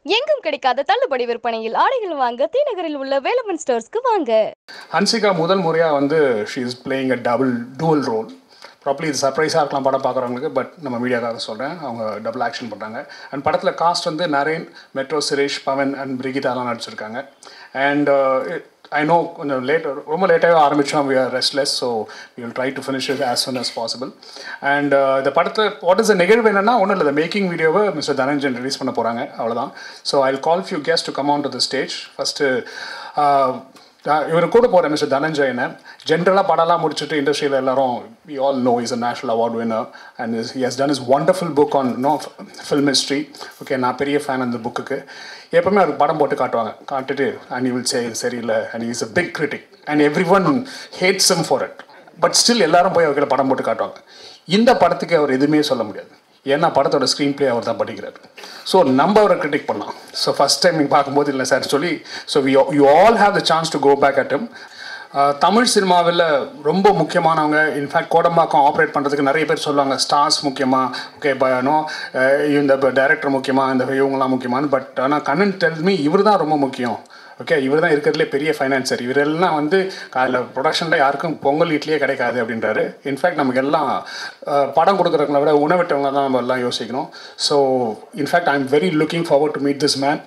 எங்கும் கிடைக்காத தள்ளுபடி விற்பனையில் ஆடைகள் வாங்க தீநகரில் உள்ள வேலமன் ஸ்டோர்ஸ்க்கு வாங்க. ஹன்சிகா முதல் முறையாக வந்து she is playing a dual role. Probably இது சர்ப்ரைஸாக இருக்கலாம் படம் பார்க்குறவங்களுக்கு, பட் நம்ம மீடியாக்காக சொல்கிறேன், அவங்க டபுள் ஆக்ஷன் பண்ணுறாங்க. அண்ட் படத்தில் காஸ்ட் வந்து நரேன், மெட்ரோ சுரேஷ், பவன் அண்ட் பிரிகிதாலாம் நடிச்சிருக்காங்க. அண்ட் ஐ நோ கொஞ்சம் ரொம்ப லேட்டாகவே ஆரம்பித்தோம். We are restless, so we will try to finish it as soon as possible. And இந்த படத்தை வாட் இஸ் நிகழ்வு என்னன்னா, ஒன்றும் இல்லை, மேக்கிங் வீடியோவை மிஸ்டர் தனஞ்சன் ரிலீஸ் பண்ண போகிறாங்க, அவ்வளோதான். So I will call few guest to come on to the stage. First இவர் கூட போகிற மிஸ்டர் தனஞ்சயனை ஜென்ரலாக படம்லாம் முடிச்சுட்டு இண்டஸ்ட்ரியில் எல்லாரும் we all know is a national award winner and he has done is wonderful book on film history. Okay, நான் பெரிய ஃபேன் அந்த புக்குக்கு. எப்பவுமே அவருக்கு படம் போட்டு காட்டுட்டு அண்ட் யூ வில் சே இது சரியில்லை and is a big critic and everyone hates him for it. But still எல்லாரும் போய் அவர்கிட்ட படம் போட்டு காட்டுவாங்க. இந்த படத்துக்கு அவர் எதுவுமே சொல்ல முடியாது, ஏன்னா படத்தோட ஸ்க்ரீன் பிளே அவர் தான் படிக்கிறார். ஸோ நம்ம அவரை கிரிட்டிக் பண்ணலாம். ஸோ ஃபஸ்ட் டைம் நீங்கள் பார்க்கும்போது இல்லை சார் சொல்லி, so you all have the chance to go back at him. Tamil சினிமாவில் ரொம்ப முக்கியமானவங்க, இன்ஃபேக்ட் கோடம்பாக்கம் ஆப்ரேட் பண்ணுறதுக்கு நிறைய பேர் சொல்லுவாங்க ஸ்டார்ஸ் முக்கியமாக, ஓகே நோ இந்த டைரக்டர் முக்கியமாக, இந்த இவங்களாம் முக்கியமானு. பட் ஆனால் கண்ணன் டெல்ஸ் மீ இவர் தான் ரொம்ப முக்கியம். ஓகே, இவர் தான் இருக்கிறதுலே பெரிய ஃபைனான்சர். இவரெல்லாம் வந்து காலையில் ப்ரொடக்ஷனில் யாருக்கும் பொங்கல் இட்லியே கிடைக்காது அப்படின்றாரு. இன்ஃபேக்ட் நமக்கு எல்லாம் படம் கொடுக்குறவங்கள விட உணவிட்டவங்க தான் நம்ம எல்லாம் யோசிக்கணும். So in fact I am very looking forward to meet this man.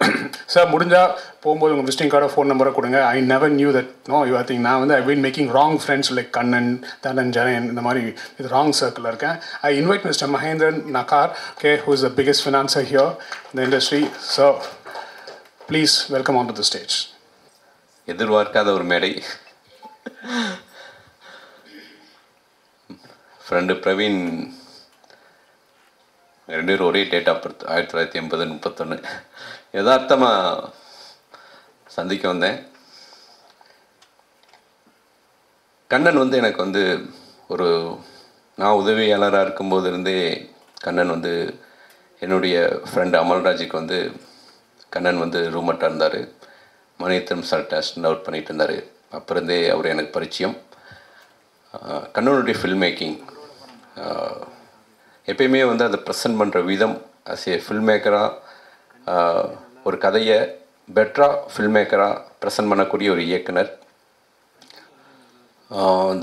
Sir முடிஞ்சால் போகும்போது உங்கள் விசிட்டிங் கார்டோ ஃபோன் நம்பரை கொடுங்க. I never knew that no you I think நான் வந்து I been making wrong friends like Kannan, Dhananjayan, இந்த மாதிரி இது ராங் சர்க்கிளில் இருக்கேன். ஐ இன்வைட் மிஸ்டர் மகேந்திரன் நகார், okay, who is the biggest financier here இந்த industry. So please welcome on to the stage. எதிர்பார்க்காத ஒரு மேடை. ஃப்ரெண்டு பிரவீன், ரெண்டு பேரும் ஒரே டேட் ஆஃப் பர்த் 1980-31. யதார்த்தமாக சந்திக்க வந்தேன். கண்ணன் வந்து எனக்கு வந்து ஒரு நான் உதவியாளராக இருக்கும்போது இருந்தே கண்ணன் வந்து என்னுடைய ஃப்ரெண்டு அமல்ராஜுக்கு வந்து கண்ணன் வந்து ரூம்மட்டாக இருந்தார். மணியத்திரம் சார்ட்ட அசிஸ்டன்ட் அவுட் பண்ணிகிட்டு இருந்தார். அப்புறந்தே அவர் எனக்கு பரிச்சயம். கண்ணனுடைய ஃபில்ம் மேக்கிங் எப்பயுமே வந்து அதை ப்ரெசன்ட் பண்ணுற விதம் அஸ் ஏ ஃபில்ம் மேக்கராக ஒரு கதையை பெட்டராக ஃபில்ம் மேக்கராக ப்ரெசன்ட் பண்ணக்கூடிய ஒரு இயக்குனர்.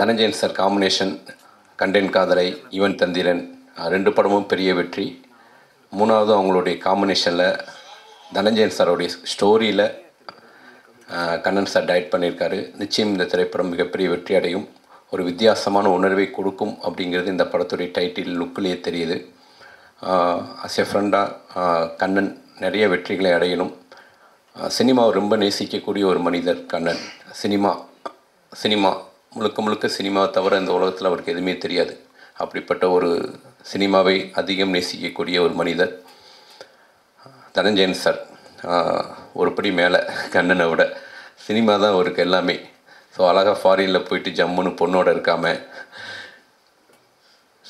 தனஞ்சயன் சார் காம்பினேஷன் கண்டேன் காதலை, யுவன் தந்திரன், ரெண்டு படமும் பெரிய வெற்றி. மூணாவது அவங்களுடைய காம்பினேஷனில் தனஞ்சயன் சாரோடைய ஸ்டோரியில் கண்ணன் சார் டைரக்ட் பண்ணியிருக்காரு. நிச்சயம் இந்த திரைப்படம் மிகப்பெரிய வெற்றி அடையும், ஒரு வித்தியாசமான உணர்வை கொடுக்கும் அப்படிங்கிறது இந்த படத்துடைய டைட்டில் லுக்கிலேயே தெரியுது. அஸ் எ ஃப்ரெண்டாக கண்ணன் நிறைய வெற்றிகளை அடையணும். சினிமாவை ரொம்ப நேசிக்கக்கூடிய ஒரு மனிதர் கண்ணன். சினிமா முழுக்க முழுக்க சினிமாவை தவிர இந்த உலகத்தில் அவருக்கு எதுவுமே தெரியாது. அப்படிப்பட்ட ஒரு சினிமாவை அதிகம் நேசிக்கக்கூடிய ஒரு மனிதர் தனஞ்சயன் சார். ஒரு படி மேலே கண்ணனை விட சினிமா தான் அவருக்கு எல்லாமே. ஸோ அழகாக ஃபாரினில் போயிட்டு ஜம்முன்னு பொண்ணோடு இருக்காமல்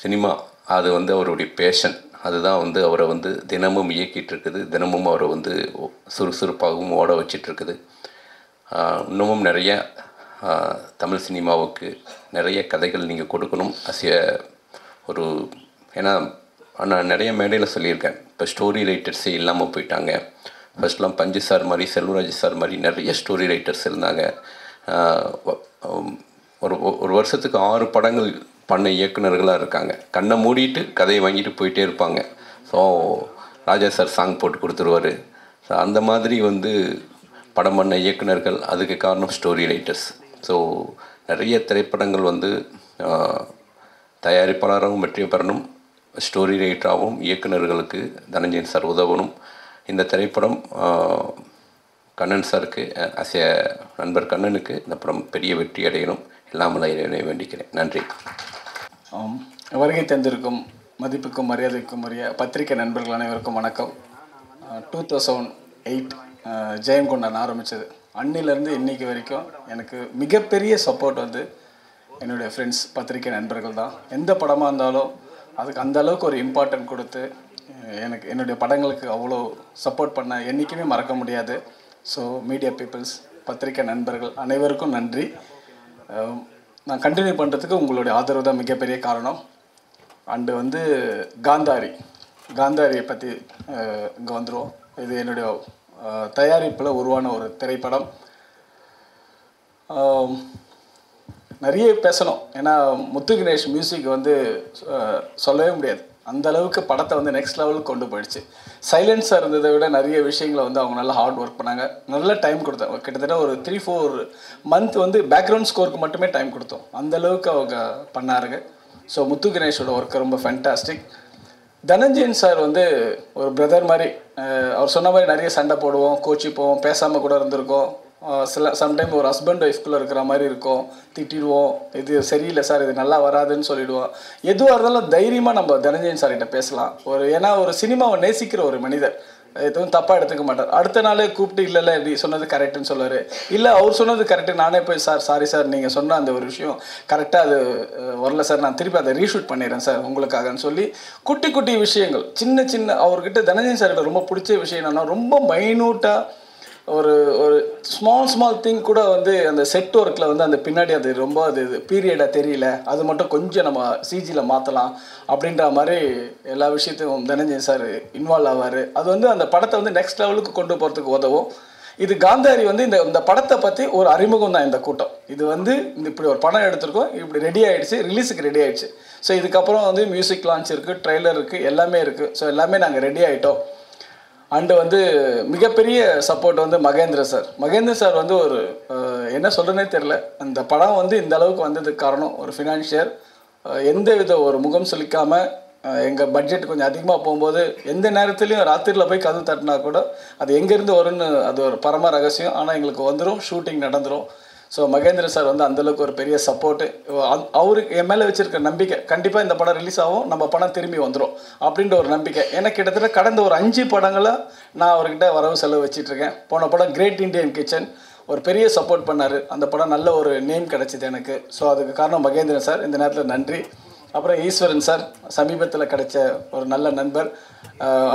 சினிமா அது வந்து அவருடைய பேஷன். அதுதான் வந்து அவரை வந்து தினமும் இயக்கிட்டு இருக்குது, தினமும் அவரை வந்து சுறுசுறுப்பாகவும் ஓட வச்சிட்ருக்குது. இன்னமும் நிறைய தமிழ் சினிமாவுக்கு நிறைய கதைகள் நீங்கள் கொடுக்கணும். ஒரு ஏன்னா நான் நிறைய மேடையில் சொல்லியிருக்கேன், இப்போ ஸ்டோரி ரைட்டர்ஸே இல்லாமல் போயிட்டாங்க. ஃபஸ்ட்லாம் பஞ்சு சார் மாதிரி, செல்வராஜ் சார் மாதிரி நிறைய ஸ்டோரி ரைட்டர்ஸ் இருந்தாங்க. ஒரு வருஷத்துக்கு 6 படங்கள் பண்ண இயக்குநர்களாக இருக்காங்க. கண்ணை மூடிட்டு கதையை வாங்கிட்டு போயிட்டே இருப்பாங்க. ஸோ ராஜா சார் சாங் போட்டு கொடுத்துருவார். ஸோ அந்த மாதிரி வந்து படம் பண்ண இயக்குநர்கள், அதுக்கு காரணம் ஸ்டோரி ரைட்டர்ஸ். ஸோ நிறைய திரைப்படங்கள் வந்து தயாரிப்பாளராகவும் வெற்றி பெறணும், ஸ்டோரி ரைட்டராகவும் இயக்குநர்களுக்கு தனஞ்சயன் சார் உதவணும். இந்த திரைப்படம் கண்ணன் சாருக்கு அஸ் ஏ நண்பர் கண்ணனுக்கு இந்த படம் பெரிய வெற்றி அடையணும். எல்லாமல்ல இறைவனை வேண்டிக்கிறேன். நன்றி. வருகை தந்திருக்கும் மதிப்புக்கும் மரியாதைக்கும் உரிய பத்திரிகை நண்பர்கள் அனைவருக்கும் வணக்கம். 2008 ஜெயங்கொண்டான் ஆரம்பித்தது. அன்னிலேருந்து இன்றைக்கி வரைக்கும் எனக்கு மிகப்பெரிய சப்போர்ட் வந்து என்னுடைய ஃப்ரெண்ட்ஸ், பத்திரிகை நண்பர்கள் தான். எந்த படமாக இருந்தாலும் அதுக்கு அந்த அளவுக்கு ஒரு இம்பார்ட்டன்ட் கொடுத்து எனக்கு என்னுடைய படங்களுக்கு அவ்வளோ சப்போர்ட் பண்ண என்றைக்குமே மறக்க முடியாது. ஸோ மீடியா பீப்புள்ஸ், பத்திரிகை நண்பர்கள் அனைவருக்கும் நன்றி. நான் கண்டினியூ பண்ணுறதுக்கு உங்களுடைய ஆதரவு தான் மிகப்பெரிய காரணம். அண்டு வந்து காந்தாரியை பற்றி இங்கே வந்துடுவோம். இது என்னுடைய தயாரிப்பில் உருவான ஒரு திரைப்படம். நிறைய பேசணும், ஏன்னா முத்து கணேஷ் மியூசிக் வந்து சொல்லவே முடியாது. அந்த அளவுக்கு படத்தை வந்து நெக்ஸ்ட் லெவலுக்கு கொண்டு போயிடுச்சு. சைலன்ஸாக இருந்ததை விட நிறைய விஷயங்களை வந்து அவங்க நல்லா ஹார்ட் ஒர்க் பண்ணாங்க. நல்ல டைம் கொடுத்தாங்க. கிட்டத்தட்ட ஒரு 3-4 மந்த் வந்து பேக்ரவுண்ட் ஸ்கோருக்கு மட்டுமே டைம் கொடுத்தோம். அந்தளவுக்கு அவங்க பண்ணாருங்க. ஸோ முத்து கணேஷோட ஒர்க்கு ரொம்ப ஃபேண்டாஸ்டிக். தனஞ்சயன் சார் வந்து ஒரு பிரதர் மாதிரி. அவர் சொன்ன மாதிரி நிறைய சண்டை போடுவோம், கோச்சிப்போம், பேசாமல் கூட இருந்திருக்கோம். சம்டைம் ஒரு ஹஸ்பண்ட் ஒய்ஃப்குள்ளே இருக்கிற மாதிரி இருக்கும். திட்டிடுவோம், இது சரியில்லை சார், இது நல்லா வராதுன்னு சொல்லிவிடுவோம். எதுவாக இருந்தாலும் தைரியமாக நம்ம தனஞ்சயன் சார்கிட்ட பேசலாம். ஏன்னா ஒரு சினிமாவை நேசிக்கிற ஒரு மனிதர், எதுவும் தப்பாக எடுத்துக்க மாட்டார். அடுத்த நாளே கூப்பிட்டு இல்லை இப்படி சொன்னது கரெக்டுன்னு சொல்லுவார். இல்லை அவர் சொன்னது கரெக்டு, நானே போய் சார் சாரி சார், நீங்கள் சொன்ன அந்த ஒரு விஷயம் கரெக்டாக அது வரல சார், நான் திருப்பி அதை ரீஷூட் பண்ணிடுறேன் சார் உங்களுக்காகன்னு சொல்லி குட்டி குட்டி விஷயங்கள் சின்ன சின்ன அவர்கிட்ட தனஞ்சயன் சார்கிட்ட ரொம்ப பிடிச்ச விஷயம் என்னென்னா, ரொம்ப மைனூட்டாக ஒரு ஸ்மால் திங் கூட வந்து அந்த செட் ஒர்க்கில் வந்து அந்த பின்னாடி அது ரொம்ப அது பீரியடாக தெரியல, அது மட்டும் கொஞ்சம் நம்ம சிஜியில் மாற்றலாம் அப்படின்ற மாதிரி எல்லா விஷயத்தையும் தனஞ்சயன் சார் இன்வால்வ் ஆவார். அது வந்து அந்த படத்தை வந்து நெக்ஸ்ட் லெவலுக்கு கொண்டு போகிறதுக்கு உதவும். இது காந்தாரி வந்து இந்த படத்தை பற்றி ஒரு அறிமுகம் தான் இந்த கூட்டம். இது வந்து இப்படி ஒரு படம் எடுத்திருக்கோம், இப்படி ரெடி ஆகிடுச்சு, ரிலீஸுக்கு ரெடி ஆகிடுச்சு. ஸோ இதுக்கப்புறம் வந்து மியூசிக் லான்ச் இருக்குது, ட்ரெய்லர் இருக்குது, எல்லாமே இருக்குது. ஸோ எல்லாமே நாங்கள் ரெடி ஆகிட்டோம். அண்டு வந்து மிகப்பெரிய சப்போர்ட் வந்து மகேந்திர சார் வந்து ஒரு என்ன சொல்கிறேனே தெரில. அந்த படம் வந்து இந்த அளவுக்கு வந்ததுக்கு காரணம் ஒரு ஃபினான்ஷியர். எந்த வித ஒரு முகம் சொல்லிக்காமல் எங்கள் பட்ஜெட் கொஞ்சம் அதிகமாக போகும்போது எந்த நேரத்துலையும் ராத்திரியில் போய் கதவு தட்டினா கூட அது எங்கேருந்து வரும்னு அது ஒரு பரம ரகசியம். ஆனால் எங்களுக்கு வந்துடும், ஷூட்டிங் நடந்துடும். ஸோ மகேந்திர சார் வந்து அந்தளவுக்கு ஒரு பெரிய சப்போர்ட்டு. அவருக்கு என் மேலே வச்சுருக்க நம்பிக்கை, கண்டிப்பாக இந்த படம் ரிலீஸ் ஆகும், நம்ம படம் திரும்பி வந்துடும் அப்படின்ற ஒரு நம்பிக்கை. எனக்கு கிட்டத்தட்ட கடந்த ஒரு 5 படங்களை நான் அவர்கிட்ட வரவு செலவு வச்சிட்ருக்கேன். போன படம் கிரேட் இண்டியன் கிச்சன் ஒரு பெரிய சப்போர்ட் பண்ணார். அந்த படம் நல்ல ஒரு நேம் கிடச்சிது எனக்கு. ஸோ அதுக்கு காரணம் மகேந்திரன் சார், இந்த நேரத்தில் நன்றி. அப்புறம் ஈஸ்வரன் சார் சமீபத்தில் கிடைச்ச ஒரு நல்ல நண்பர்,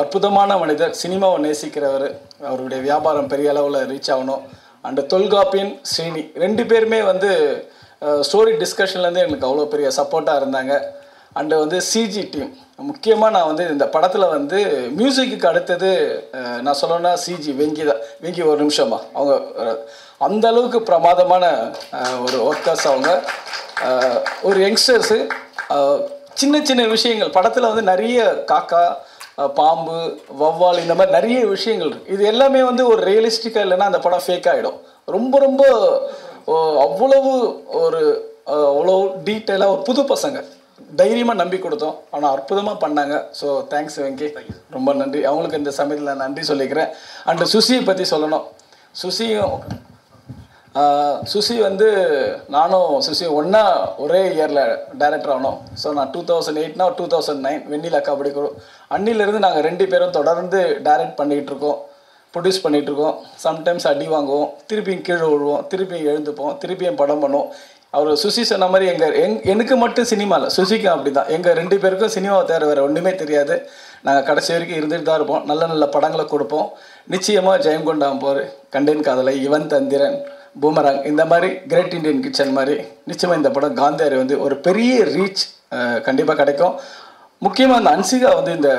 அற்புதமான மனிதர், சினிமாவை நேசிக்கிறவர். அவருடைய வியாபாரம் பெரிய அளவில் ரீச் ஆகணும். அண்டு தொல்காப்பியன் ஸ்ரீனி 2 பேருமே வந்து ஸ்டோரி டிஸ்கஷன்லேருந்து எனக்கு அவ்வளோ பெரிய சப்போர்ட்டாக இருந்தாங்க. அண்டு வந்து சிஜி டீம் முக்கியமாக நான் வந்து இந்த படத்தில் வந்து மியூசிக்கு அடுத்தது நான் சொல்லணும்னா சிஜி வெங்கி ஒரு நிமிஷமா அவங்க அந்த அளவுக்கு பிரமாதமான ஒரு ஒர்க்கர்ஸ். அவங்க ஒரு யங்ஸ்டர்ஸு. சின்ன சின்ன விஷயங்கள் படத்தில் வந்து நிறைய காக்கா, பாம்பு, வவ்வால், இந்த மாதிரி நிறைய விஷயங்கள் இருக்குது. இது எல்லாமே வந்து ஒரு ரியலிஸ்டிக்காக இல்லைன்னா அந்த படம் ஃபேக் ஆகிடும். ரொம்ப அவ்வளோ டீட்டெயிலாக ஒரு புது பசங்க தைரியமாக நம்பி கொடுத்தோம். ஆனால் அற்புதமாக பண்ணாங்க. ஸோ தேங்க்ஸ் வெங்கி, ரொம்ப நன்றி. அவங்களுக்கு இந்த சமயத்தில் நான் நன்றி சொல்லிக்கிறேன். அண்டு சுசியை பற்றி சொல்லணும். சுசி வந்து நானும் சுசி ஒன்றா ஒரே இயரில் டைரக்டர் ஆனோம். ஸோ நான் 2008னா 2009 வெண்ணிலா கபடி குழு. அன்னிலேருந்து நாங்கள் 2 பேரும் தொடர்ந்து டைரக்ட் பண்ணிகிட்ருக்கோம், ப்ரொடியூஸ் பண்ணிகிட்ருக்கோம். சம்டைம்ஸ் அடி வாங்குவோம், திருப்பியும் கீழே விழுவோம், திருப்பியும் எழுந்துப்போம், திருப்பியும் படம் பண்ணுவோம். அவர் சுசி சொன்ன மாதிரி எனக்கு மட்டும் சினிமாவில், சுசிக்கும் அப்படி தான். எங்கள் 2 பேருக்கும் சினிமாவை தேவை வேறு ஒன்றுமே தெரியாது. நாங்கள் கடைசி வரைக்கும் இருந்துகிட்டு தான் இருப்போம். நல்ல நல்ல படங்களை கொடுப்போம். நிச்சயமாக ஜெயங்கொண்டாம் போர், கண்டேன் காதலை, இவன் தந்திரன், பூமராங், இந்த மாதிரி கிரேட் இண்டியன் கிச்சன் மாதிரி நிச்சயமாக இந்த படம் காந்தாரி வந்து ஒரு பெரிய ரீச் கண்டிப்பாக கிடைக்கும். முக்கியமாக அந்த அன்சிகா வந்து இந்த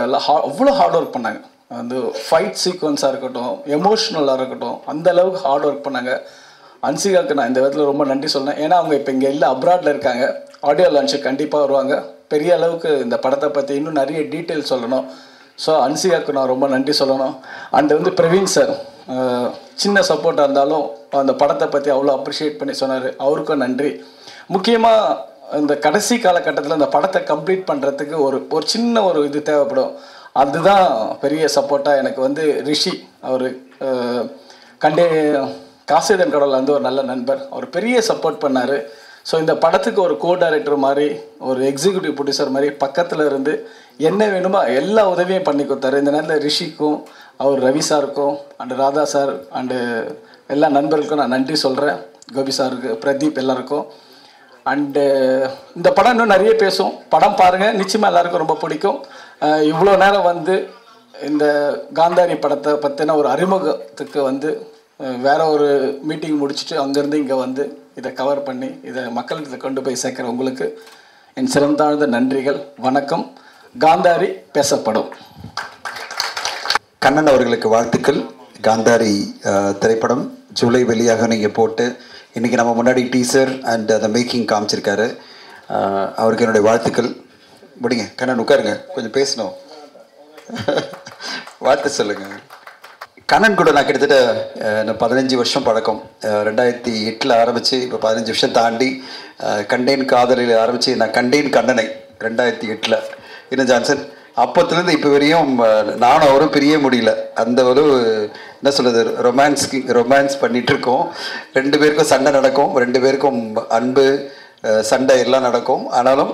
அவ்வளோ ஹார்ட் ஒர்க் பண்ணாங்க. அந்த ஃபைட் சீக்வன்ஸாக இருக்கட்டும், எமோஷ்னலாக இருக்கட்டும், அந்த அளவுக்கு ஹார்ட் ஒர்க் பண்ணாங்க. அன்சிகாவுக்கு நான் இந்த விதத்தில் ரொம்ப நன்றி சொன்னேன். ஏன்னா அவங்க இப்போ இங்கே இல்லை, அப்ராடில் இருக்காங்க. ஆடியோ லான்ச்சு கண்டிப்பாக வருவாங்க. பெரிய அளவுக்கு இந்த படத்தை பற்றி இன்னும் நிறைய டீட்டெயில் சொல்லணும். ஸோ அன்சிகாவுக்கு நான் ரொம்ப நன்றி சொல்லணும். அண்ட் வந்து பிரவீன் சார் சின்ன சப்போர்ட்டாக இருந்தாலும் அந்த படத்தை பற்றி அவ்வளோ அப்ரிஷியேட் பண்ணி சொன்னார். அவருக்கும் நன்றி. முக்கியமாக இந்த கடைசி காலகட்டத்தில் இந்த படத்தை கம்ப்ளீட் பண்ணுறதுக்கு ஒரு சின்ன ஒரு இது தேவைப்படும். அதுதான் பெரிய சப்போர்ட்டாக எனக்கு வந்து ரிஷி. அவர் காசிதன் கடவுள் வந்து ஒரு நல்ல நண்பர். அவர் பெரிய சப்போர்ட் பண்ணார். ஸோ இந்த படத்துக்கு ஒரு கோ டைரக்டர் மாதிரி, ஒரு எக்ஸிக்யூட்டிவ் ப்ரொடியூசர் மாதிரி பக்கத்தில் இருந்து என்ன வேணுமோ எல்லா உதவியும் பண்ணி கொடுத்தாரு. இந்த நேரத்தில் ரிஷிக்கும், அவர் ரவி சாருக்கும், அண்டு ராதா சார், அண்டு எல்லா நண்பர்களுக்கும் நான் நன்றி சொல்கிறேன். கோபி சாருக்கு, பிரதீப், எல்லாருக்கும். அண்டு இந்த படம் இன்னும் நிறைய பேசும். படம் பாருங்கள், நிச்சயமாக எல்லாருக்கும் ரொம்ப பிடிக்கும். இவ்வளோ நேரம் வந்து இந்த காந்தாரி படத்தை பற்றின ஒரு அறிமுகத்துக்கு வந்து வேற ஒரு மீட்டிங் முடிச்சுட்டு அங்கேருந்து இங்கே வந்து இதை கவர் பண்ணி இதை மக்களுக்கு கொண்டு போய் சேர்க்குற உங்களுக்கு என் சிறந்தாழ்ந்த நன்றிகள். வணக்கம். காந்தாரி பேசப்படும். கண்ணன் அவர்களுக்கு வாழ்த்துக்கள். காந்தாரி திரைப்படம் ஜூலை வெளியாக நீங்கள் போட்டு இன்றைக்கி நம்ம முன்னாடி டீசர் அண்ட் அந்த மேக்கிங் காமிச்சிருக்காரு. அவருக்கு என்னுடைய வாழ்த்துக்கள். முடிங்க கண்ணன், உட்காருங்க, கொஞ்சம் பேசணும். வாழ்த்து சொல்லுங்கள். கண்ணன் கூட நான் கிட்டத்தட்ட 15 வருஷம் பழக்கம். 2008 ஆரம்பித்து இப்போ 15 வருஷம் தாண்டி கண்டேன் காதலில் ஆரம்பித்து நான் கண்டேன் கண்ணனை 2008 இன்னும் ஜான்சன். அப்போத்துலேருந்து இப்போ வரையும் நானும் அவரும் பிரிய முடியல. அந்த ஒரு என்ன சொல்கிறது, ரொமான்ஸ் பண்ணிகிட்ருக்கோம். 2 பேருக்கும் சண்டை நடக்கும், 2 பேருக்கும் அன்பு சண்டை எல்லாம் நடக்கும். ஆனாலும்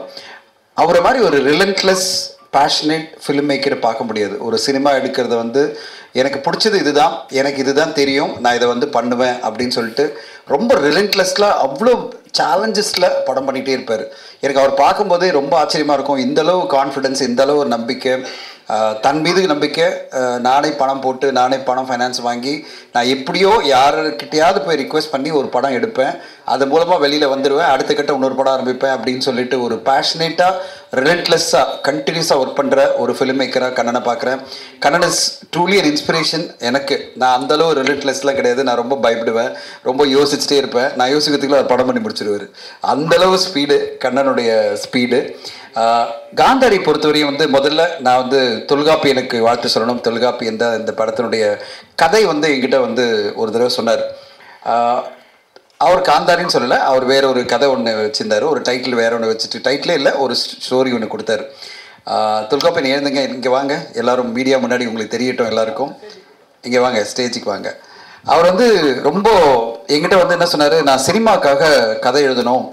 அவரை மாதிரி ஒரு ரிலன்ட்லெஸ் பேஷனேட் ஃபிலிம் மேக்கரை பார்க்க முடியாது. ஒரு சினிமா எடுக்கிறத வந்து எனக்கு பிடிச்சது இதுதான், எனக்கு இதுதான் தெரியும், நான் இதை வந்து பண்ணுவேன் அப்படின்னு சொல்லிட்டு ரொம்ப ரிலன்ட்லெஸ்லாம் அவ்வளோ சேலஞ்சஸில் படம் பண்ணிகிட்டே இருப்பார். எனக்கு அவர் பார்க்கும்போதே ரொம்ப ஆச்சரியமாக இருக்கும். இந்தளவு கான்ஃபிடென்ஸ், இந்தளவு ஒரு நம்பிக்கை, தன் மீது நம்பிக்கை. நானே பணம் போட்டு நானே பணம் ஃபைனான்ஸ் வாங்கி நான் எப்படியோ யாருக்கிட்டையாவது போய் ரிக்வெஸ்ட் பண்ணி ஒரு படம் எடுப்பேன், அது மூலமாக வெளியில் வந்துடுவேன், அடுத்த கட்ட இன்னொரு படம் ஆரம்பிப்பேன் அப்படின்னு சொல்லிட்டு ஒரு பேஷனேட்டாக ரிலன்ட்லெஸ்ஸாக கண்டினியூஸாக ஒர்க் பண்ணுற ஒரு ஃபிலிம் மேக்கராக கண்ணனை பார்க்குறேன். Kannan is truly an inspiration எனக்கு. நான் அந்தளவு ரிலன்ட்லெஸ்லாம் கிடையாது. நான் ரொம்ப பயப்படுவேன், ரொம்ப யோசிச்சுட்டே இருப்பேன். நான் யோசிக்கிறதுக்குள்ள ஒரு படம் பண்ணி முடிச்சிடுவார். அந்தளவு ஸ்பீடு கண்ணனுடைய ஸ்பீடு. காந்தாரி பொறுத்தவரையும் வந்து முதல்ல நான் வந்து தொல்காப்பி எனக்கு வாழ்த்து சொல்லணும். தொல்காப்பி இந்த படத்தினுடைய கதை வந்து என்கிட்ட வந்து ஒரு தடவை சொன்னார். அவர் காந்தாரின்னு சொல்லலை, அவர் வேற ஒரு கதை ஒன்று வச்சுருந்தார். ஒரு டைட்டில் வேற ஒன்று வச்சுட்டு, டைட்டிலே இல்லை, ஒரு ஸ்டோரி ஒன்று கொடுத்தாரு. தொல்காப்பி எழுந்துங்க, இங்கே வாங்க, எல்லோரும் மீடியா முன்னாடி உங்களுக்கு தெரியட்டும், எல்லாருக்கும் இங்கே வாங்க, ஸ்டேஜுக்கு வாங்க. அவர் வந்து ரொம்ப என்கிட்ட வந்து என்ன சொன்னார், நான் சினிமாக்காக கதை எழுதணும்,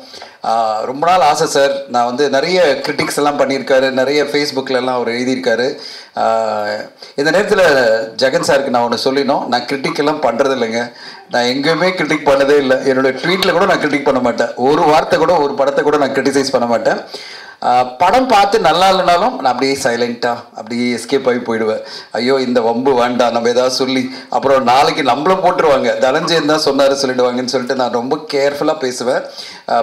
ரொம்ப நாள் ஆசை சார். நான் வந்து நிறைய கிரிட்டிக்ஸ் எல்லாம் பண்ணியிருக்காரு, நிறைய ஃபேஸ்புக்கிலலாம் அவர் எழுதியிருக்காரு. இந்த நேரத்தில் ஜெகன் சாருக்கு நான் ஒன்று சொல்லினோம், நான் கிரிட்டிக்கெல்லாம் பண்ணுறது இல்லைங்க. நான் எங்கேயுமே கிரிட்டிக் பண்ணதே இல்லை. என்னோடய ட்வீட்டில் கூட நான் கிரிட்டிக் பண்ண மாட்டேன். ஒரு வார்த்தை கூட, ஒரு படத்தை கூட நான் கிரிட்டிசைஸ் பண்ண மாட்டேன். படம் பார்த்து நல்லா இல்லைனாலும் நான் அப்படியே சைலண்ட்டாக அப்படியே எஸ்கேப் ஆகி போயிடுவேன். ஐயோ இந்த வம்பு வேண்டாம், நம்ம ஏதாவது சொல்லி அப்புறம் நாளைக்கு நம்மள போட்டுருவாங்க, தனஞ்சயன் தான் சொன்னார் சொல்லிடுவாங்கன்னு சொல்லிட்டு நான் ரொம்ப கேர்ஃபுல்லாக பேசுவேன்.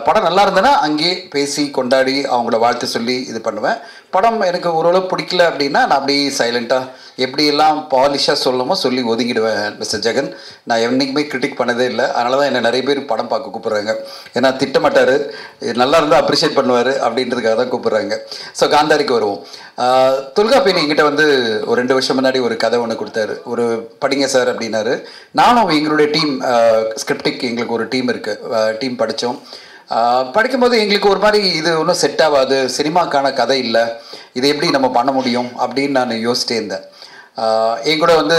படம் நல்லா இருந்தேன்னா அங்கேயே பேசி கொண்டாடி அவங்கள வாழ்த்து சொல்லி இது பண்ணுவேன். படம் எனக்கு ஓரளவு பிடிக்கல அப்படின்னா நான் அப்படியே சைலண்ட்டாக எப்படியெல்லாம் பாலிஷாக சொல்லணுமோ சொல்லி ஒதுங்கிடுவேன். மிஸ்டர் ஜெகன் நான் என்றைக்குமே கிரிட்டிக் பண்ணதே இல்லை. அதனால தான் என்னை நிறைய பேர் படம் பார்க்க கூப்பிட்றாங்க. ஏன்னா திட்டமாட்டார், நல்லா இருந்தால் அப்ரிஷியேட் பண்ணுவார் அப்படின்றதுக்காக தான் கூப்பிட்றாங்க. ஸோ காந்தாரிக்கு வருவோம். தொல்காப்பியன் என்கிட்ட வந்து ஒரு 2 வருஷம் முன்னாடி ஒரு கதை ஒன்று கொடுத்தாரு. ஒரு படிங்க சார் அப்படின்னாரு. நானும் எங்களுடைய டீம் ஸ்கிரிப்டிக், எங்களுக்கு ஒரு டீம் இருக்குது, டீம் படித்தோம். படிக்கும்போது எங்களுக்கு ஒரு மாதிரி இது ஒன்றும் செட் ஆகாது, சினிமாக்கான கதை இல்லை, இதை எப்படி நம்ம பண்ண முடியும் அப்படின்னு நான் யோசிச்சிட்டே இருந்தேன். என் கூட வந்து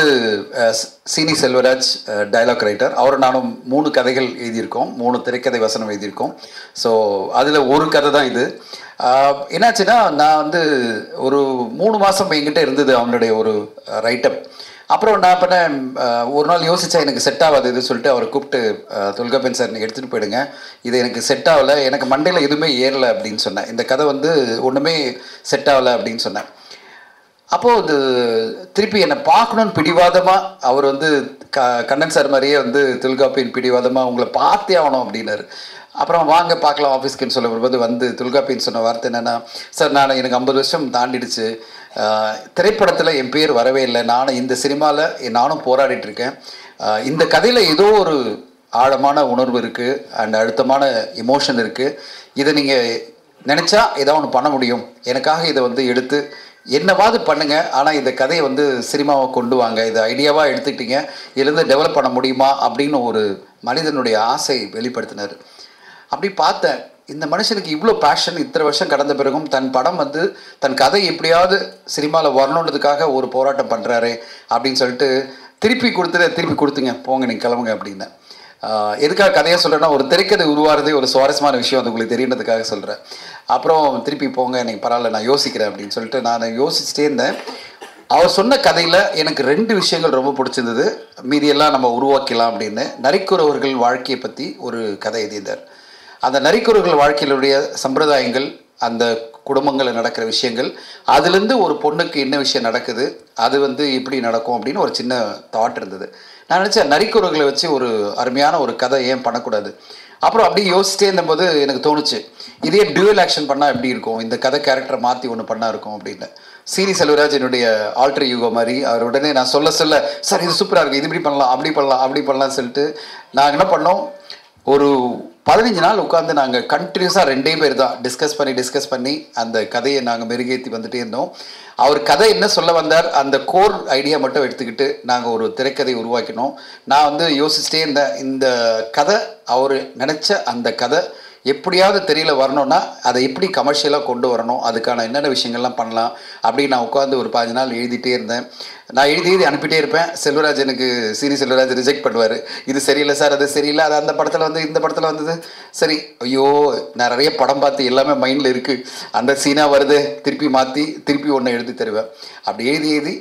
சீனி செல்வராஜ் டைலாக் ரைட்டர், அவரும் நானும் 3 கதைகள் எழுதியிருக்கோம், 3 திரைக்கதை வசனம் எழுதியிருக்கோம். ஸோ அதில் ஒரு கதை தான் இது. என்னாச்சுன்னா நான் வந்து ஒரு 3 மாதம் என்கிட்ட இருந்தது அவனுடைய ஒரு ரைட்டப். அப்புறம் நான் பண்ணேன், ஒரு நாள் யோசித்தா எனக்கு செட் ஆகாது இது சொல்லிட்டு அவரை கூப்பிட்டு, தொல்காப்பியன் சார் நீங்கள் எடுத்துகிட்டு போயிடுங்க, இது எனக்கு செட் ஆகலை, எனக்கு மண்டையில் எதுவுமே ஏறலை அப்படின்னு சொன்னேன். இந்த கதை வந்து ஒன்றுமே செட் ஆகலை அப்படின்னு சொன்னேன். அப்போது அது திருப்பி என்னை பார்க்கணுன்னு பிடிவாதமாக அவர் வந்து கண்ணன் சார் மாதிரியே வந்து தொல்காப்பியன் பிடிவாதமாக உங்களை பார்த்தே ஆகணும் அப்படின்னாரு. அப்புறம் வாங்க பார்க்கலாம் ஆஃபீஸ்க்குன்னு சொல்ல வரும்போது வந்து தொல்காப்பியன் சொன்ன வார்த்தை என்னென்னா, சார் எனக்கு 50 வருஷம் தாண்டிடுச்சு, திரைப்படத்தில் என் பேர் வரவே இல்லை, நானும் இந்த சினிமாவில் நானும் போராடிட்டுருக்கேன், இந்த கதையில் ஏதோ ஒரு ஆழமான உணர்வு இருக்குது அண்ட் அழுத்தமான எமோஷன் இருக்குது, இதை நீங்கள் நினச்சா ஏதோ ஒன்று பண்ண முடியும், எனக்காக இதை வந்து எடுத்து என்னவாது பண்ணுங்கள், ஆனால் இந்த கதையை வந்து சினிமாவை கொண்டு வாங்க, இதை ஐடியாவாக எடுத்துக்கிட்டீங்க, இதுலேருந்து டெவலப் பண்ண முடியுமா அப்படின்னு ஒரு மனிதனுடைய ஆசை வெளிப்படுத்தினார். அப்படி பார்த்தேன், இந்த மனுஷனுக்கு இவ்வளோ பேஷன் இத்தனை வருஷம் கடந்த பிறகும் தன் படம் வந்து தன் கதை எப்படியாவது சினிமாவில் வரணுன்றதுக்காக ஒரு போராட்டம் பண்ணுறாரு அப்படின்னு சொல்லிட்டு திருப்பி கொடுத்துங்க, போங்க நீங்கள் கிளம்புங்க அப்படின்னேன். எதுக்காக கதையாக சொல்கிறேன்னா, ஒரு திரைக்கதை உருவாகிறதே ஒரு சுவாரஸ்யமான விஷயம், அது உங்களுக்கு தெரியறதுக்காக சொல்கிறேன். அப்புறம் திருப்பி போங்க, எனக்கு பரவாயில்ல, நான் யோசிக்கிறேன் அப்படின்னு சொல்லிட்டு நான் யோசிச்சுட்டே இருந்தேன். அவர் சொன்ன கதையில் எனக்கு 2 விஷயங்கள் ரொம்ப பிடிச்சிருந்தது, மீதியெல்லாம் நம்ம உருவாக்கலாம் அப்படின்னு. நரிக்குறவர்கள் வாழ்க்கையை பற்றி ஒரு கதை எழுதியிருந்தார். அந்த நரிக்குறவர்கள் வாழ்க்கையிலுடைய சம்பிரதாயங்கள், அந்த குடும்பங்களில் நடக்கிற விஷயங்கள், அதுலேருந்து ஒரு பொண்ணுக்கு என்ன விஷயம் நடக்குது, அது வந்து எப்படி நடக்கும் அப்படின்னு ஒரு சின்ன தாட் இருந்தது. நான் நினச்சேன் நரிக்குறவர்களை வச்சு ஒரு அருமையான ஒரு கதை ஏன் பண்ணக்கூடாது. அப்புறம் அப்படியே யோசிச்சிட்டே இருந்தபோது எனக்கு தோணுச்சு, இதே டியூவல் ஆக்ஷன் பண்ணால் எப்படி இருக்கும், இந்த கதை கேரக்டரை மாற்றி ஒன்று பண்ணா இருக்கும் அப்படின்னு. சீனி செல்வராஜ் என்னுடைய ஆல்டர் யூகோ மாதிரி. அவர் உடனே நான் சொல்ல சார் இது சூப்பராக இருக்குது, இது இப்படி பண்ணலாம் அப்படி பண்ணலாம்னு சொல்லிட்டு நாங்கள் என்ன பண்ணோம், ஒரு 15 நாள் உட்காந்து நாங்கள் கண்டினியூஸாக 2 பேர் தான் டிஸ்கஸ் பண்ணி அந்த கதையை நாங்கள் மெருகேற்றி வந்துட்டே இருந்தோம். அவர் கதை என்ன சொல்ல வந்தார் அந்த கோர் ஐடியா மட்டும் எடுத்துக்கிட்டு நாங்கள் ஒரு திரைக்கதை உருவாக்கினோம். நான் வந்து யோசிச்சுட்டே இருந்தேன், இந்த கதை அவர் நினச்ச அந்த கதை எப்படியாவது தெரியல வரணும்னா அதை எப்படி கமர்ஷியலாக கொண்டு வரணும், அதுக்கான என்னென்ன விஷயங்கள்லாம் பண்ணலாம் அப்படின்னு நான் உட்காந்து ஒரு 15 நாள் எழுதிட்டே இருந்தேன். நான் எழுதி அனுப்பிட்டே இருப்பேன். செல்வராஜ் எனக்கு சீனி செல்வராஜ் ரிஜெக்ட் பண்ணுவார், இது சரியில்லை சார், அது சரியில்லை, அது அந்த படத்தில் வந்து இந்த படத்தில் வந்தது சரி. ஐயோ நான் நிறைய படம் பார்த்து எல்லாமே மைண்டில் இருக்குது, அந்த சீனாக வருது திருப்பி ஒன்று எழுதி தருவேன். அப்படி எழுதி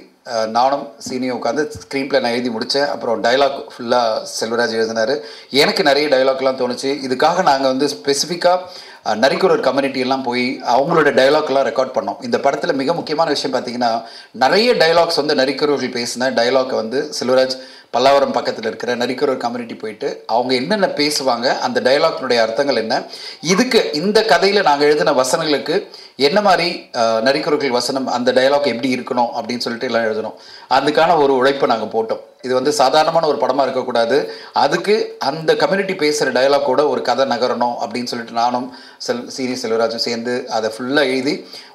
நானும் சீனியும் உட்காந்து ஸ்க்ரீன் பிளே நான் எழுதி முடித்தேன். அப்புறம் டைலாக் ஃபுல்லாக செல்வராஜ் எழுதினார். எனக்கு நிறைய டைலாக்லாம் தோணுச்சு. இதுக்காக நாங்கள் வந்து ஸ்பெசிஃபிக்காக நரிக்குறவர் கம்யூனிட்டியெல்லாம் போய் அவங்களோட டைலாக்லாம் ரெக்கார்ட் பண்ணோம். இந்த படத்தில் மிக முக்கியமான விஷயம் பார்த்திங்கன்னா, நிறைய டைலாக்ஸ் வந்து நரிக்குறவர்கள் பேசின டைலாக்கை வந்து செல்வராஜ் பல்லாவரம் பக்கத்தில் இருக்கிற நரிக்குறவர் கம்யூனிட்டி போயிட்டு அவங்க என்னென்ன பேசுவாங்க, அந்த டைலாக்னுடைய அர்த்தங்கள் என்ன, இதுக்கு இந்த கதையில் நாங்கள் எழுதின வசனங்களுக்கு என்ன மாதிரி நரிக்குறவர்கள் வசனம் அந்த டைலாக் எப்படி இருக்கணும் அப்படின்னு சொல்லிட்டு எல்லாம் எழுதணும். அதுக்கான ஒரு உழைப்பை நாங்கள் போட்டோம். இது வந்து சாதாரணமான ஒரு படமாக இருக்கக்கூடாது, அதுக்கு அந்த கம்யூனிட்டி பேசுகிற டைலாக்கோட ஒரு கதை நகரணும் அப்படின்னு சொல்லிட்டு நானும் சீனி செல்வராஜும் சேர்ந்து அதை ஃபுல்லாக எழுதி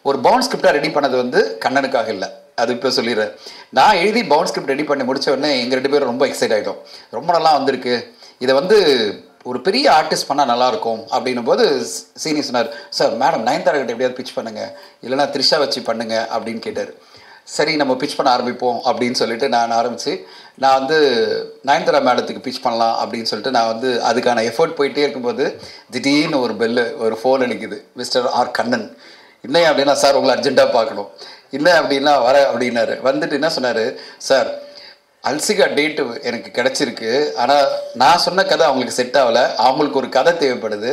ஒரு பவுண்ட் ஸ்கிரிப்டாக ரெடி பண்ணது வந்து கண்ணனுக்காக இல்லை, அது இப்போ சொல்லிடுறேன். நான் எழுதி பவுண்ட் ஸ்கிரிப்ட் ரெடி பண்ணி முடித்த உடனே எங்கள் 2 பேரும் ரொம்ப எக்ஸைட் ஆகிட்டோம். ரொம்ப நல்லா வந்திருக்கு, இதை வந்து ஒரு பெரிய ஆர்டிஸ்ட் பண்ணால் நல்லாயிருக்கும் அப்படின்னும் போது சீனி சொன்னார், சார் மேடம் நயன்தாரா கிட்ட எப்படியாவது பிச் பண்ணுங்கள், இல்லைனா த்ரிஷா வச்சு பண்ணுங்க அப்படின்னு கேட்டார். சரி நம்ம பிச் பண்ண ஆரம்பிப்போம் அப்படின்னு சொல்லிட்டு நான் வந்து நயன்தாரா மேடத்துக்கு பிச் பண்ணலாம் அப்படின்னு சொல்லிட்டு நான் வந்து அதுக்கான எஃபர்ட் போயிட்டே இருக்கும்போது திடீர்னு ஒரு ஃபோன் அடிக்குது. மிஸ்டர் ஆர் கண்ணன், இல்லை அப்படின்னா சார் உங்களை அர்ஜென்ட்டாக பார்க்கணும், இல்லை அப்படின்னா வர அப்படின்னாரு. வந்துட்டு என்ன சொன்னார், சார் அல்சிகா டேட்டு எனக்கு கிடச்சிருக்கு, ஆனால் நான் சொன்ன கதை அவங்களுக்கு செட் ஆகலை, அவங்களுக்கு ஒரு கதை தேவைப்படுது,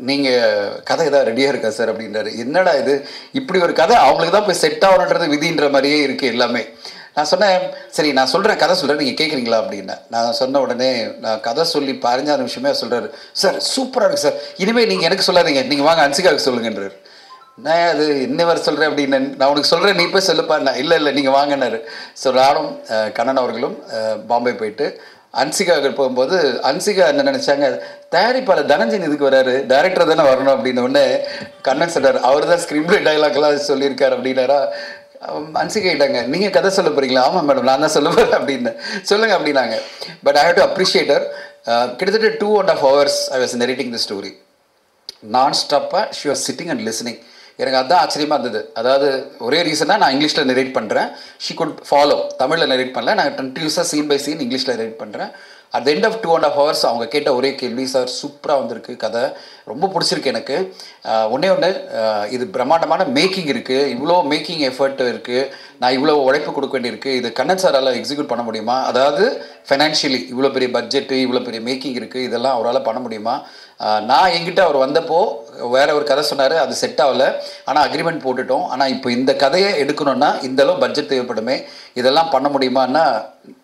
நீங்கள் கதை எதாவது ரெடியாக இருக்கா சார் அப்படின்றாரு. என்னடா இது, இப்படி ஒரு கதை அவங்களுக்கு தான் போய் செட் ஆகணுன்றது விதின்ற மாதிரியே இருக்குது எல்லாமே. நான் சொன்னேன், சரி நான் சொல்கிறேன் கதை சொல்கிறேன் நீங்கள் கேட்குறீங்களா அப்படின்னேன். நான் சொன்ன உடனே நான் கதை சொல்லி 15 நிமிஷமே சொல்கிறாரு, சார் சூப்பராக இருக்குது சார், இனிமேல் நீங்கள் எனக்கு சொல்லாதீங்க, நீங்கள் வாங்க அன்சிகாவுக்கு சொல்லுங்கன்றார். நான் அது என்ன வர சொல்கிறேன் அப்படின்னு, நான் உனக்கு சொல்கிறேன் நீ போய் சொல்லுப்பாருண்ணா, இல்லை நீங்கள் வாங்கினாரு. ஸோ நானும் கண்ணன் அவர்களும் பாம்பே போயிட்டு அன்சிகாவுக்கு போகும்போது அன்சிகா என்ன நினச்சாங்க, தயாரிப்பாளர் தனஞ்சன் இதுக்கு வராரு, டைரக்டர் தானே வரணும் அப்படின்னு உடனே கண்ணன் சொல்கிறார், அவர் தான் ஸ்க்ரீன் பிளே டைலாக்லாம் சொல்லியிருக்கார் அப்படின்னாரா. அன்சிகா கேட்டாங்க, நீங்கள் கதை சொல்ல போகிறீங்களா? ஆமாம் மேடம் நான் தான் சொல்ல போகிறேன் அப்படின்னு. சொல்லுங்கள் அப்படின்னாங்க. But I have to appreciate her. கிட்டத்தட்ட 2.5 hours I was narrating the story. நான் ஸ்டாப்பாக she was sitting and listening. எனக்கு அதுதான் ஆச்சரியமாக இருந்தது. அதாவது ஒரே ரீசனாக நான் இங்கிலீஷில் நரேட் பண்ணுறேன், ஷி குட் ஃபாலோ, தமிழில் நரேட் பண்ணல, நான் கண்டினியூஸாக சீன் பை சீன் இங்கிலீஷில் நரேட் பண்ணுறேன். At the end of 2.5 hours அவங்க கேட்ட ஒரே கேள்வி, சார் சூப்பராக வந்திருக்கு கதை, ரொம்ப பிடிச்சிருக்கு எனக்கு, ஒன்று இது பிரம்மாண்டமான மேக்கிங் இருக்குது, இவ்வளோ மேக்கிங் எஃபர்ட் இருக்குது, நான் இவ்வளோ உழைப்பு கொடுக்க வேண்டியிருக்கு, இது கண்ணன் சாரால் எக்ஸிக்யூட் பண்ண முடியுமா, அதாவது ஃபைனான்ஷியலி இவ்வளோ பெரிய பட்ஜெட்டு இவ்வளோ பெரிய மேக்கிங் இருக்குது, இதெல்லாம் அவரால் பண்ண முடியுமா? நான் என்கிட்ட அவர் வந்தப்போ வேற ஒரு கதை சொன்னார், அது செட் ஆகலை, ஆனால் அக்ரிமெண்ட் போட்டுட்டோம், ஆனால் இப்போ இந்த கதையை எடுக்கணும்னா இந்தளவு பட்ஜெட் தேவைப்படுமே, இதெல்லாம் பண்ண முடியுமான்னா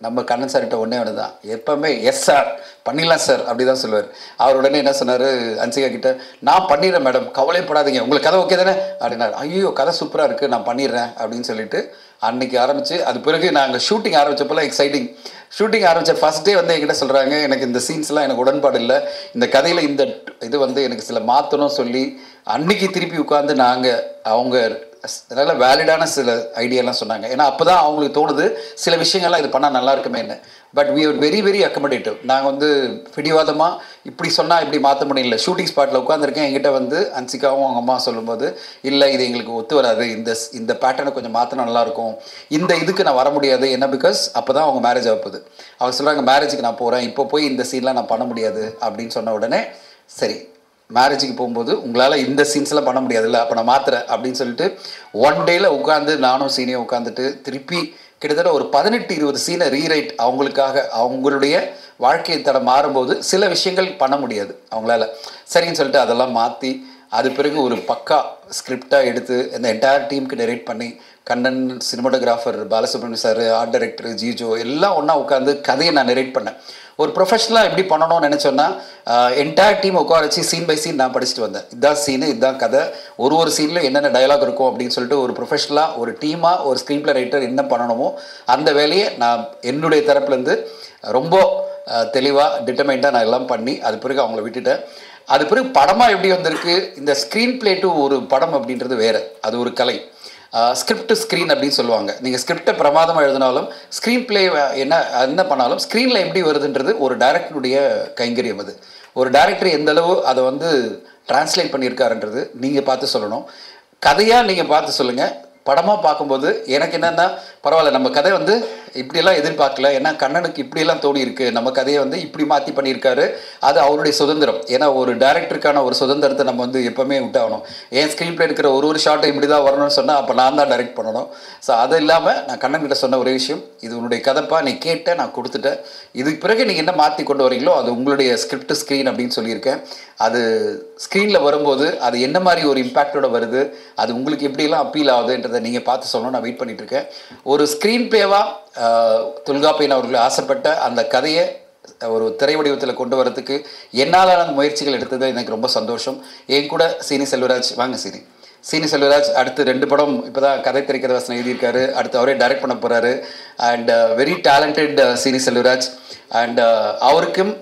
நம்ம கண்ணன் சார்கிட்ட ஒன்றே ஒன்று தான், எப்போவுமே எஸ் சார் பண்ணிடலாம் சார் அப்படி தான் சொல்லுவார். அவர் உடனே என்ன சொன்னார் அன்சிகா கிட்ட, நான் பண்ணிடுறேன் மேடம் கவலைப்படாதீங்க, உங்களுக்கு கதை ஓகே தானே அப்படின்னாரு. ஐயோ கதை சூப்பராக இருக்குது நான் பண்ணிடுறேன் அப்படின்னு சொல்லிட்டு அன்றைக்கி ஆரம்பித்து, அது பிறகு நாங்கள் ஷூட்டிங் ஆரம்பித்தப்போலாம் எக்ஸைட்டிங். ஷூட்டிங் ஆரம்பித்த ஃபஸ்ட் டே வந்து என்கிட்ட சொல்கிறாங்க, எனக்கு இந்த சீன்ஸ்லாம் எனக்கு உடன்பாடு இல்லை, இந்த கதையில் இந்த இது வந்து எனக்கு சில மாற்றணும் சொல்லி அன்றைக்கி திருப்பி உட்காந்து நாங்கள் அவங்க நல்ல வேலிடான சில ஐடியாலாம் சொன்னாங்க. ஏன்னா அப்போ தான் அவங்களுக்கு தோணுது சில விஷயங்கள்லாம் இது பண்ணால் நல்லா இருக்குமே என்ன. But we are very very accommodative. நாங்கள் வந்து பிடிவாதமாக இப்படி சொன்னால் இப்படி மாற்ற முடியல. ஷூட்டிங் ஸ்பாட்டில் உட்காந்துருக்கேன், என்கிட்ட வந்து அன்சிகாவும் அவங்க அம்மா சொல்லும்போது, இல்லை இது எங்களுக்கு ஒத்து வராது, இந்த பேட்டர்னை கொஞ்சம் மாற்றினா நல்லாயிருக்கும், இந்த இதுக்கு நான் வர முடியாது, என்ன பிகாஸ் அப்போ தான் அவங்க மேரேஜ் ஆகுது. அவங்க சொல்கிறாங்க மேரேஜுக்கு நான் போகிறேன், இப்போ போய் இந்த சீன்லாம் நான் பண்ண முடியாது அப்படின்னு சொன்ன உடனே, சரி மேரேஜுக்கு போகும்போது உங்களால் இந்த சீன்ஸ்லாம் பண்ண முடியாதுல்ல, அப்போ நான் மாற்றுறேன் அப்படின்னு சொல்லிட்டு 1 டேயில் உட்காந்து நானும் சீனியும் உட்காந்துட்டு திருப்பி கிட்டத்தட்ட ஒரு 18-20 சீனை ரீரைட், அவங்களுக்காக அவங்களுடைய வாழ்க்கை தடம் மாறும்போது சில விஷயங்கள் பண்ண முடியாது அவங்களால, சரின்னு சொல்லிட்டு அதெல்லாம் மாற்றி அது பிறகு ஒரு பக்கா ஸ்கிரிப்டாக எடுத்து இந்த என்டையர் டீமுக்கு நரேட் பண்ணி, Kannan cinematographer Balasubramaniam sir, art director Jijo எல்லாம் ஒன்றா உட்காந்து கதையை நான் நரேட் பண்ணேன். ஒரு ப்ரொஃபஷனலாக எப்படி பண்ணணும்னு நினச்சோன்னா என்டையர் டீம் உட்கார வச்சு சீன் பை சீன் நான் படிச்சுட்டு வந்தேன். இதுதான் சீனு, இதுதான் கதை, ஒரு சீனில் என்னென்ன டயலாக் இருக்கும் அப்படின்னு சொல்லிட்டு ஒரு ப்ரொஃபஷனலாக ஒரு டீமாக ஒரு ஸ்க்ரீன் பிளே ரைட்டர் என்ன பண்ணணுமோ அந்த வேலையை நான் என்னுடைய தரப்புலேருந்து ரொம்ப தெளிவாக டிட்டர்மைண்டாக நான் எல்லாம் பண்ணி அது பிறகு அவங்கள விட்டுட்டேன். அது பிறகு படமாக எப்படி வந்திருக்கு, இந்த ஸ்க்ரீன் பிளே டு ஒரு படம் அப்படின்றது வேறு, அது ஒரு கலை. ஸ்கிரிப்ட் டு ஸ்க்ரீன் அப்படின்னு சொல்லுவாங்க. நீங்கள் ஸ்கிரிப்டை பிரமாதமாக எழுதினாலும் ஸ்க்ரீன் பிளே என்ன பண்ணாலும் ஸ்க்ரீனில் எப்படி வருதுன்றது ஒரு டைரக்டருடைய கைங்கரியம். அது ஒரு டைரக்டர் எந்த அளவு அதை வந்து டிரான்ஸ்லேட் பண்ணியிருக்காருன்றது நீங்கள் பார்த்து சொல்லணும். கதையாக நீங்கள் பார்த்து சொல்லுங்கள். படமாக பார்க்கும்போது எனக்கு என்னென்னா பரவாயில்ல, நம்ம கதை வந்து இப்படியெல்லாம் எதிர்பார்க்கல, ஏன்னா கண்ணனுக்கு இப்படியெல்லாம் தோணி இருக்குது, நம்ம கதையை வந்து இப்படி மாற்றி பண்ணியிருக்காரு, அது அவருடைய சுதந்திரம். ஏன்னா ஒரு டைரக்டருக்கான ஒரு சுதந்திரத்தை நம்ம வந்து எப்போவுமே விட்டாகணும். ஏன் ஸ்க்ரீன் பிளே இருக்கிற ஒரு ஷாட்டை இப்படி தான் வரணும்னு சொன்னால் அப்போ நான் தான் டைரக்ட் பண்ணணும். ஸோ அது இல்லாமல் நான் கண்ணன்கிட்ட சொன்ன ஒரே விஷயம், இது உன்னுடைய கதைப்பா, நீ கேட்ட நான் கொடுத்துட்டேன், இதுக்கு பிறகு நீங்கள் என்ன மாற்றி கொண்டு வரீங்களோ அது உங்களுடைய ஸ்கிரிப்ட் ஸ்க்ரீன் அப்படின்னு சொல்லியிருக்கேன். அது ஸ்க்ரீனில் வரும்போது அது என்ன மாதிரி ஒரு இம்பேக்டோட வருது, அது உங்களுக்கு எப்படியெல்லாம் அப்பீல் ஆகுதுன்றதை நீங்கள் பார்த்து சொல்லணும். நான் வெயிட் பண்ணிகிட்டு இருக்கேன். ஒரு ஸ்க்ரீன் பிளேவாக தொல்காப்பியன் அவர்கள் ஆசைப்பட்ட அந்த கதையை ஒரு திரை வடிவத்தில் கொண்டு வரதுக்கு என்னால் முயற்சிகள் எடுத்தது எனக்கு ரொம்ப சந்தோஷம். என் கூட சீனி செல்வராஜ், வாங்க சீனி செல்வராஜ் அடுத்து 2 படம் இப்போ தான் கதை திரைக்கதை வசனம் எழுதியிருக்காரு, அடுத்து அவரே டைரக்ட் பண்ண போகிறாரு. அண்ட் வெரி டேலண்டட் சீனி செல்வராஜ். அண்ட் அவருக்கும்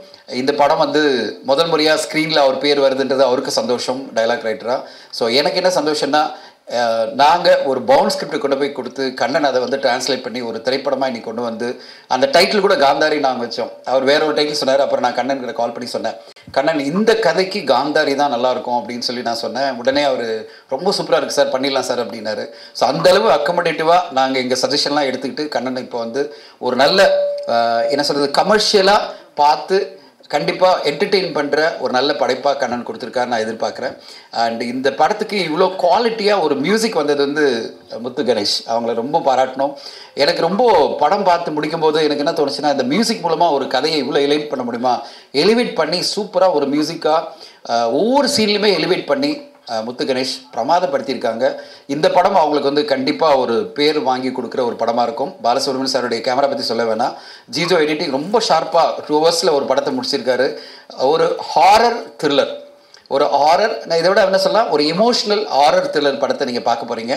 இந்த படம் வந்து முதல் முறையாக ஸ்க்ரீனில் அவர் பேர் வருதுன்றது அவருக்கு சந்தோஷம், டைலாக் ரைட்டராக. ஸோ எனக்கு என்ன சந்தோஷம்னா, நாங்கள் ஒரு பவுண்ட் ஸ்கிரிப்டை கொண்டு போய் கொடுத்து கண்ணன் அதை வந்து டிரான்ஸ்லேட் பண்ணி ஒரு திரைப்படமாக இன்னைக்கு கொண்டு வந்து, அந்த டைட்டில் கூட காந்தாரி நாங்கள் வச்சோம். அவர் வேற ஒரு டைட்டில் சொன்னார். அப்புறம் நான் கண்ணன் கிட்ட கால் பண்ணி சொன்னேன், கண்ணன் இந்த கதைக்கு காந்தாரி தான் நல்லாயிருக்கும் அப்படின்னு சொல்லி நான் சொன்னேன். உடனே அவர் ரொம்ப சூப்பராக இருக்குது சார், பண்ணிடலாம் சார் அப்படின்னாரு. ஸோ அந்தளவு அக்கமடேட்டிவாக நாங்கள் எங்கள் சஜஷன்லாம் எடுத்துக்கிட்டு கண்ணன் இப்போ வந்து ஒரு நல்ல என்ன சொல்கிறது, கமர்ஷியலாக பார்த்து கண்டிப்பாக என்டர்டெயின் பண்ணுற ஒரு நல்ல படைப்பாக கண்ணன் கொடுத்துருக்காரு நான் எதிர்பார்க்குறேன். அண்ட் இந்த படத்துக்கு இவ்வளோ குவாலிட்டியாக ஒரு மியூசிக் வந்தது வந்து முத்து கணேஷ், அவங்கள ரொம்ப பாராட்டணும். எனக்கு ரொம்ப படம் பார்த்து முடிக்கும்போது எனக்கு என்ன தோணுச்சுன்னா, இந்த மியூசிக் மூலமாக ஒரு கதையை இவ்வளோ எலிவேட் பண்ண முடியுமா, எலிவேட் பண்ணி சூப்பராக ஒரு மியூசிக்காக ஒவ்வொரு சீன்லையுமே எலிவேட் பண்ணி முத்து கணேஷ் பிரமாதப்படுத்தியிருக்காங்க. இந்த படம் அவங்களுக்கு வந்து கண்டிப்பாக ஒரு பேர் வாங்கி கொடுக்குற ஒரு படமாக இருக்கும். பாலசுப்ரமணியன் சாருடைய கேமரா பற்றி சொல்ல வேணாம், ஜிஜோ எடிட்டிங் ரொம்ப ஷார்ப்பாக 2 ஹவர்ஸில் ஒரு படத்தை முடிச்சிருக்காரு. ஒரு ஹாரர் த்ரில்லர், ஒரு ஹாரர், நான் இதை விட என்ன சொல்லலாம், ஒரு எமோஷ்னல் ஹாரர் த்ரில்லர் படத்தை நீங்கள் பார்க்க போகிறீங்க.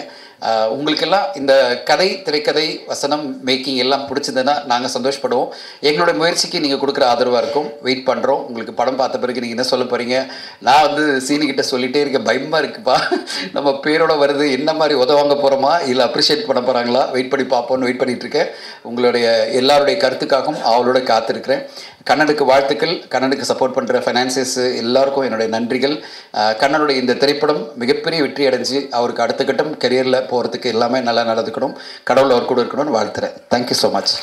உங்களுக்கெல்லாம் இந்த கதை, திரைக்கதை, வசனம், மேக்கிங் எல்லாம் பிடிச்சதுன்னா நாங்கள் சந்தோஷப்படுவோம். எங்களுடைய முயற்சிக்கு நீங்கள் கொடுக்குற ஆதரவாக இருக்கும். வெயிட் பண்ணுறோம். உங்களுக்கு படம் பார்த்த பிறகு நீங்கள் என்ன சொல்ல போகிறீங்க. நான் வந்து சீனிக்கிட்ட சொல்லிகிட்டே இருக்கேன், பயமாக இருக்குப்பா, நம்ம பேரோட வருது, என்ன மாதிரி உதவாங்க போகிறோமா இல்லை அப்ரிஷியேட் பண்ண போகிறாங்களா, வெயிட் பண்ணி பார்ப்போன்னு வெயிட் பண்ணிகிட்ருக்கேன். உங்களுடைய எல்லாருடைய கருத்துக்காகவும் அவளோட காத்திருக்கிறேன். கண்ணனுக்கு வாழ்த்துக்கள், கண்ணனுக்கு சப்போர்ட் பண்ணுற ஃபைனான்சியர்ஸ் எல்லாருக்கும் என்னுடைய நன்றிகள். கண்ணனுடைய இந்த திரைப்படம் மிகப்பெரிய வெற்றி அடைஞ்சு அவருக்கு அடுத்த கட்டம் கரியரில் போகிறதுக்கு எல்லாமே நல்லா நடந்துக்கணும். கடவுள் அவர் கூட இருக்கணும்னு வாழ்த்துறேன். Thank you so much.